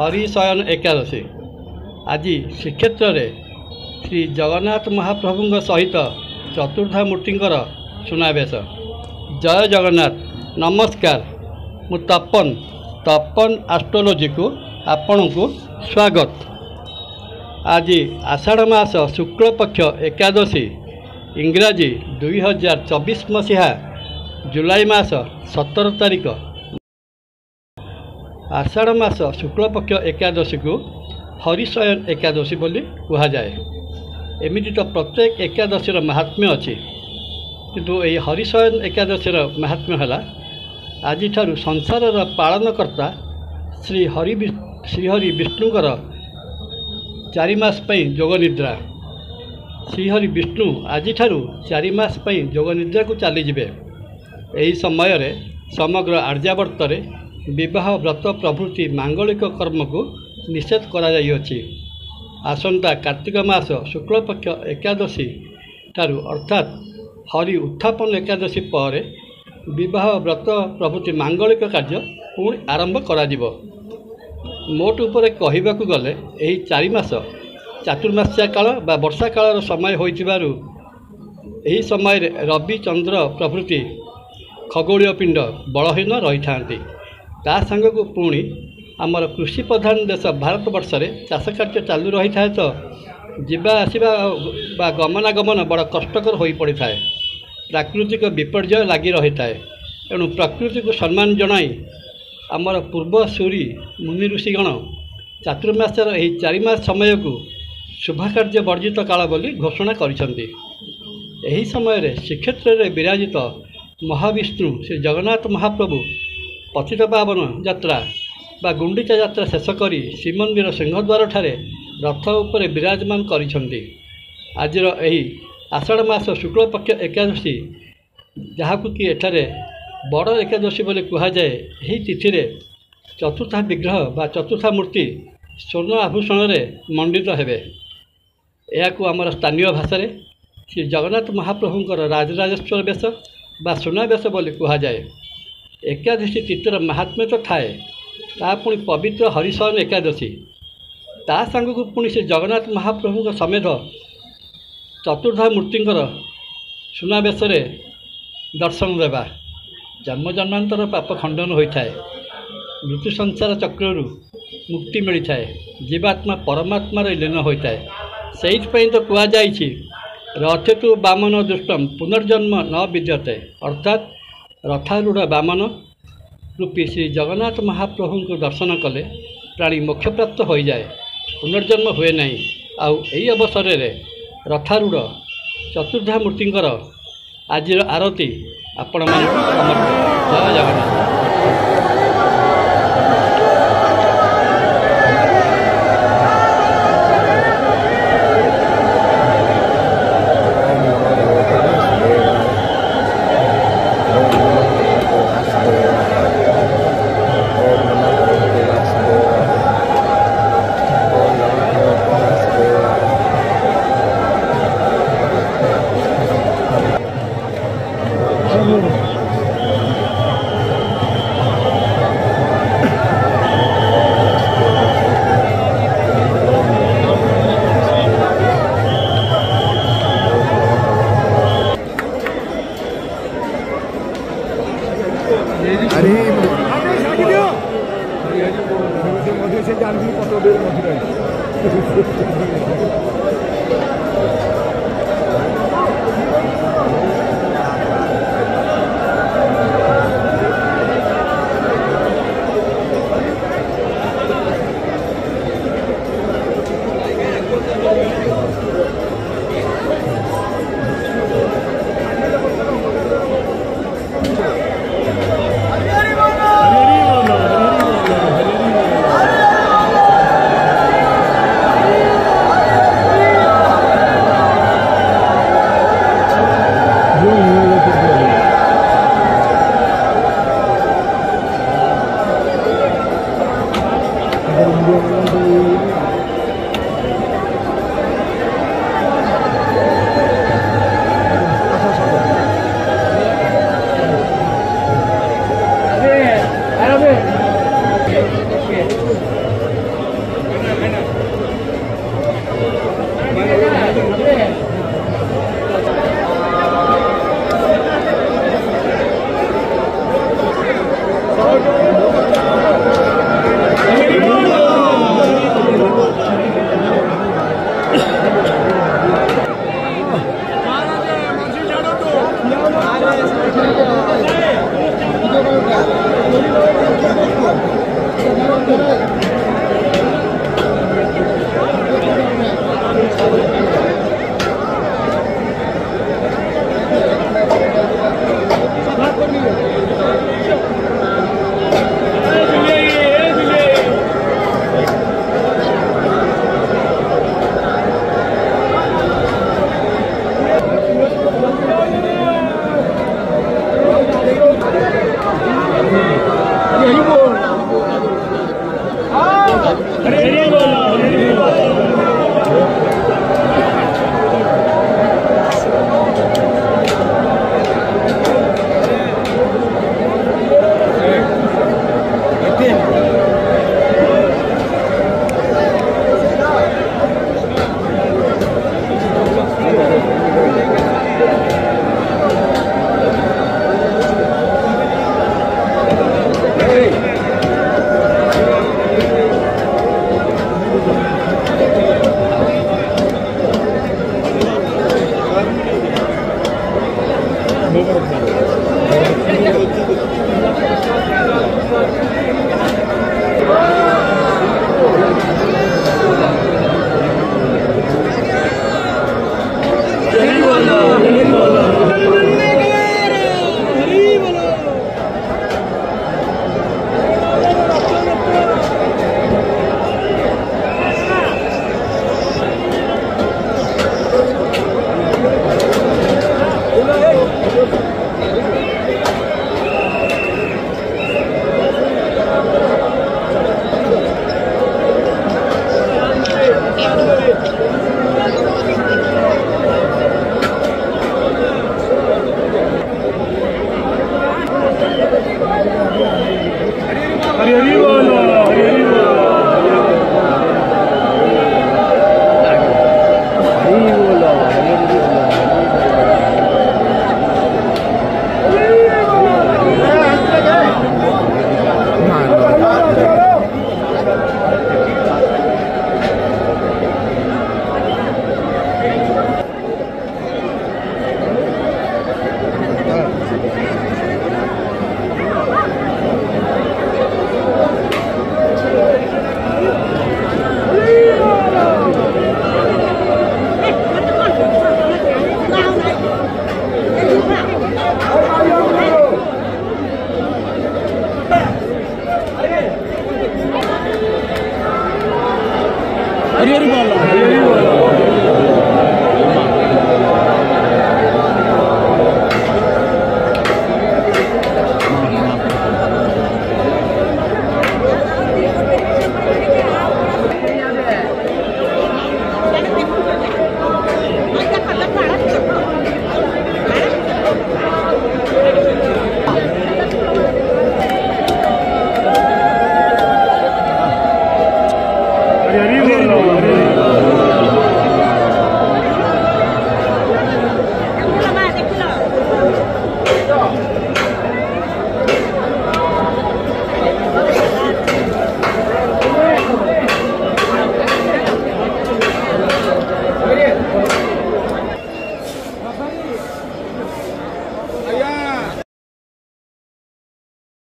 हरिशयन एकादशी आज श्रीक्षेत्र श्री जगन्नाथ महाप्रभु सहित चतुर्धा मूर्तिंकर सुनावेश। जय जगन्नाथ। नमस्कार। मु तपन एस्ट्रोलॉजी को आपण को स्वागत। आज आषाढ़ मास शुक्ल पक्ष एकादशी इंग्राजी 2024 मसीहा जुलाई मास 17 तारिख। आषाढ़ मास शुक्ल पक्ष एकादशी को हरिशयन एकादशी बोली कहा जाए। एमिति तो प्रत्येक एकादशी महात्म्य अच्छी, किंतु ये हरिशयन एकादशी महात्म्य है आज संसार पालनकर्ता श्रीहरि विष्णुकर 4 मास योग निद्रा। श्रीहरि विष्णु आज 4 मास योग निद्रा को चलीजे। यही समय रे समग्र आर्यावर्त विवाह व्रत प्रभृति मांगलिक कर्म को निषेध करा जाइछि। आसंता कार्तिक मास शुक्ल पक्ष एकादशी ठारू अर्थात हरि उत्थापन एकादशी पर विवाह व्रत प्रभृति मांगलिक कार्य पुणी आरंभ करा जिवो। मोट उपरे कहिबाकू गले एही 4 मास चातुर्मास्या काल बा वर्षा कालर समय होइतिबारु एही समय रवि चंद्र प्रभृति खगोलीय पिंड बलहीन रही थांती। ता संग को पुणी आमर कृषि प्रधान देश भारत वर्ष में चाष कार्य चालू रही था तो जीवा आसवा गमनागमन बड़ कष्टकर हो पड़ी था। प्राकृतिक विपर्यय लगी रही था। एणु प्रकृति को सम्मान जनाई आमर पूर्व सूरी मुनि ऋषिगण चातुर्मास्यार यही 4 मास समय को शुभकार्य वर्जित काल बोली घोषणा करिसेंती। एही समय रे श्रीक्षेत्र रे विराजित महाविष्णु श्री जगन्नाथ महाप्रभु पतित पावन यात्रा बा गुंडीचा यात्रा शेष करी श्रीमंदिर सिंहद्वार ठारे रथ उपरे विराजमान करिसेंती। आजिर एही आषाढ़ मास शुक्ल पक्ष एकादशी जहाकु कि एठारे बड़ एकादशी बोली कहा जाए। यही तिथि रे चतुर्था विग्रह बा चतुर्था मूर्ति स्वर्ण आभूषण रे मंडित हेबे। एहाकु आमर स्थानीय भाषा रे श्री जगन्नाथ महाप्रभुंकर राजराजेश्वर बेश बा सुना बेश बोली कहा जाए। एकादशी तिथर महात्म्य तो थाए, ता पुणी पवित्र हरिशयन एकादशी ता संग को पुणी श्री जगन्नाथ महाप्रभु समेत चतुर्धा मूर्तिंकर सुनावेश रे दर्शन देवा। जन्म जन्मांतर पाप खंडन होता है। मृत्यु संसार चक्रु मुक्ति मिलता है। जीवात्मा परमात्मार लीन होता है। से तो कह जाइछि रथेतु वामन दुष्टम पुनर्जन्म न विद्यते। अर्थात रथारूढ़ वामन रूपी श्री जगन्नाथ महाप्रभु को दर्शन कले प्राणी मोक्ष प्राप्त हो जाए, पुनर्जन्म हुए नहीं। आउ यही अवसर में रथारूढ़ चतुर्धा मूर्तिंकर आज आरती आपण मान समर्पित। जय जगन्नाथ। निर्मला